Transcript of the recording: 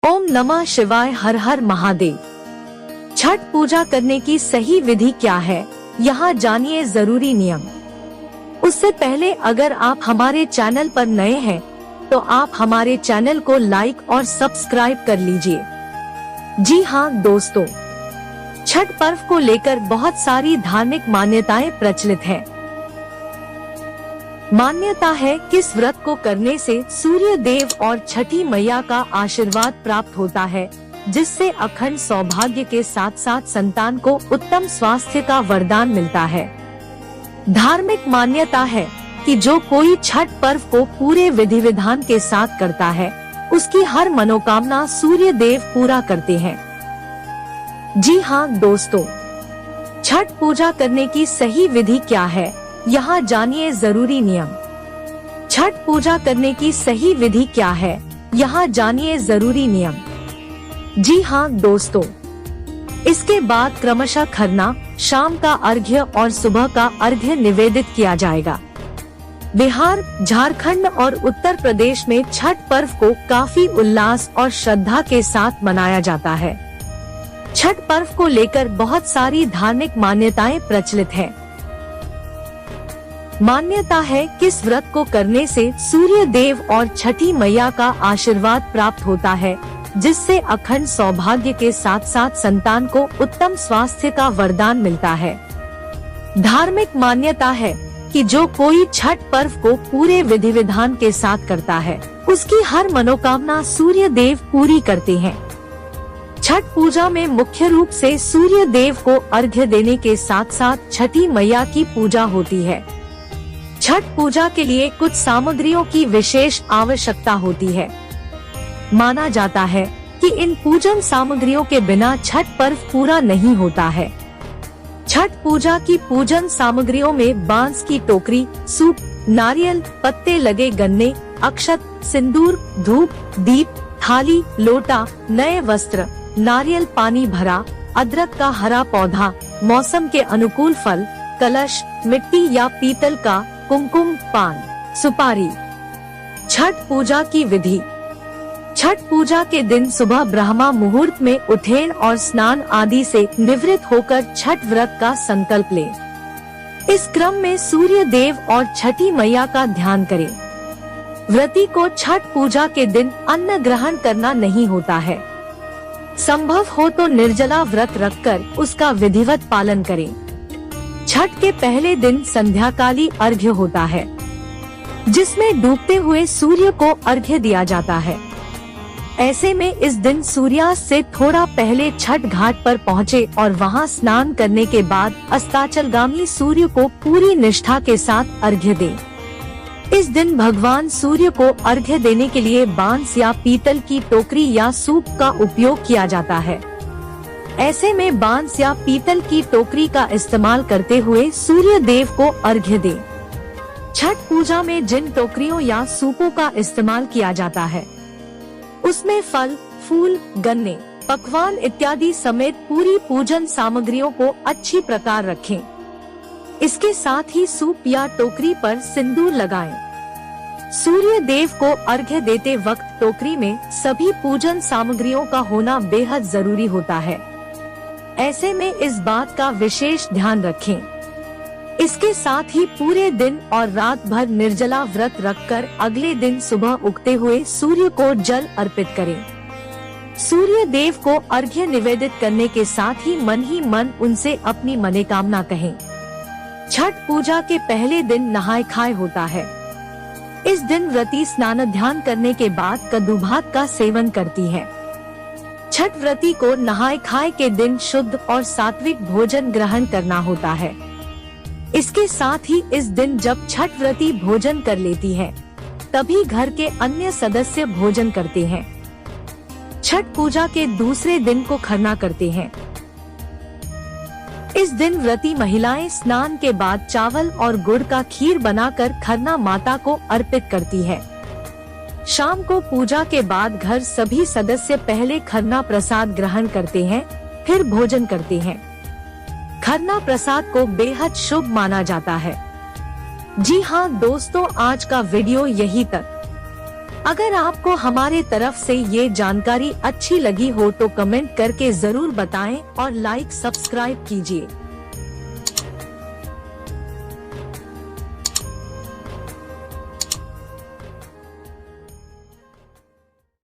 ओम नमः शिवाय। हर हर महादेव। छठ पूजा करने की सही विधि क्या है, यहाँ जानिए जरूरी नियम। उससे पहले अगर आप हमारे चैनल पर नए हैं तो आप हमारे चैनल को लाइक और सब्सक्राइब कर लीजिए। जी हाँ दोस्तों, छठ पर्व को लेकर बहुत सारी धार्मिक मान्यताएं प्रचलित हैं। मान्यता है कि इस व्रत को करने से सूर्य देव और छठी मैया का आशीर्वाद प्राप्त होता है, जिससे अखंड सौभाग्य के साथ साथ संतान को उत्तम स्वास्थ्य का वरदान मिलता है। धार्मिक मान्यता है कि जो कोई छठ पर्व को पूरे विधि विधान के साथ करता है, उसकी हर मनोकामना सूर्य देव पूरा करते हैं। जी हाँ दोस्तों, छठ पूजा करने की सही विधि क्या है, यहाँ जानिए जरूरी नियम। छठ पूजा करने की सही विधि क्या है, यहाँ जानिए जरूरी नियम। जी हाँ दोस्तों, इसके बाद क्रमशः खरना, शाम का अर्घ्य और सुबह का अर्घ्य निवेदित किया जाएगा। बिहार, झारखंड और उत्तर प्रदेश में छठ पर्व को काफी उल्लास और श्रद्धा के साथ मनाया जाता है। छठ पर्व को लेकर बहुत सारी धार्मिक मान्यताएं प्रचलित हैं। मान्यता है कि इस व्रत को करने से सूर्य देव और छठी मैया का आशीर्वाद प्राप्त होता है, जिससे अखंड सौभाग्य के साथ साथ संतान को उत्तम स्वास्थ्य का वरदान मिलता है। धार्मिक मान्यता है कि जो कोई छठ पर्व को पूरे विधि विधान के साथ करता है, उसकी हर मनोकामना सूर्य देव पूरी करते हैं। छठ पूजा में मुख्य रूप से सूर्य देव को अर्घ्य देने के साथ साथ छठी मैया की पूजा होती है। छठ पूजा के लिए कुछ सामग्रियों की विशेष आवश्यकता होती है। माना जाता है कि इन पूजन सामग्रियों के बिना छठ पर्व पूरा नहीं होता है। छठ पूजा की पूजन सामग्रियों में बांस की टोकरी, सूप, नारियल, पत्ते लगे गन्ने, अक्षत, सिंदूर, धूप, दीप, थाली, लोटा, नए वस्त्र, नारियल पानी भरा, अदरक का हरा पौधा, मौसम के अनुकूल फल, कलश, मिट्टी या पीतल का, कुमकुम, पान, सुपारी। छठ पूजा की विधि। छठ पूजा के दिन सुबह ब्रह्मा मुहूर्त में उठें और स्नान आदि से निवृत्त होकर छठ व्रत का संकल्प लें। इस क्रम में सूर्य देव और छठी मैया का ध्यान करें। व्रती को छठ पूजा के दिन अन्न ग्रहण करना नहीं होता है। संभव हो तो निर्जला व्रत रखकर उसका विधिवत पालन करें। छठ के पहले दिन संध्याकाली अर्घ्य होता है, जिसमें डूबते हुए सूर्य को अर्घ्य दिया जाता है। ऐसे में इस दिन सूर्यास्त से थोड़ा पहले छठ घाट पर पहुँचे और वहां स्नान करने के बाद अस्ताचलगामी सूर्य को पूरी निष्ठा के साथ अर्घ्य दें। इस दिन भगवान सूर्य को अर्घ्य देने के लिए बांस या पीतल की टोकरी या सूप का उपयोग किया जाता है। ऐसे में बांस या पीतल की टोकरी का इस्तेमाल करते हुए सूर्य देव को अर्घ्य दें। छठ पूजा में जिन टोकरियों या सूपों का इस्तेमाल किया जाता है, उसमें फल, फूल, गन्ने, पकवान इत्यादि समेत पूरी पूजन सामग्रियों को अच्छी प्रकार रखें। इसके साथ ही सूप या टोकरी पर सिंदूर लगाएं। सूर्य देव को अर्घ्य देते वक्त टोकरी में सभी पूजन सामग्रियों का होना बेहद जरूरी होता है। ऐसे में इस बात का विशेष ध्यान रखें। इसके साथ ही पूरे दिन और रात भर निर्जला व्रत रखकर अगले दिन सुबह उगते हुए सूर्य को जल अर्पित करें। सूर्य देव को अर्घ्य निवेदित करने के साथ ही मन उनसे अपनी मनोकामना कहें। छठ पूजा के पहले दिन नहाय खाए होता है। इस दिन व्रती स्नान ध्यान करने के बाद कद्दू भात का सेवन करती है। छठ व्रती को नहाय खाए के दिन शुद्ध और सात्विक भोजन ग्रहण करना होता है। इसके साथ ही इस दिन जब छठ व्रती भोजन कर लेती है, तभी घर के अन्य सदस्य भोजन करते हैं। छठ पूजा के दूसरे दिन को खरना करते हैं। इस दिन व्रती महिलाएं स्नान के बाद चावल और गुड़ का खीर बनाकर खरना माता को अर्पित करती है। शाम को पूजा के बाद घर सभी सदस्य पहले खरना प्रसाद ग्रहण करते हैं, फिर भोजन करते हैं। खरना प्रसाद को बेहद शुभ माना जाता है। जी हाँ दोस्तों, आज का वीडियो यही तक। अगर आपको हमारे तरफ से ये जानकारी अच्छी लगी हो तो कमेंट करके जरूर बताएं और लाइक सब्सक्राइब कीजिए।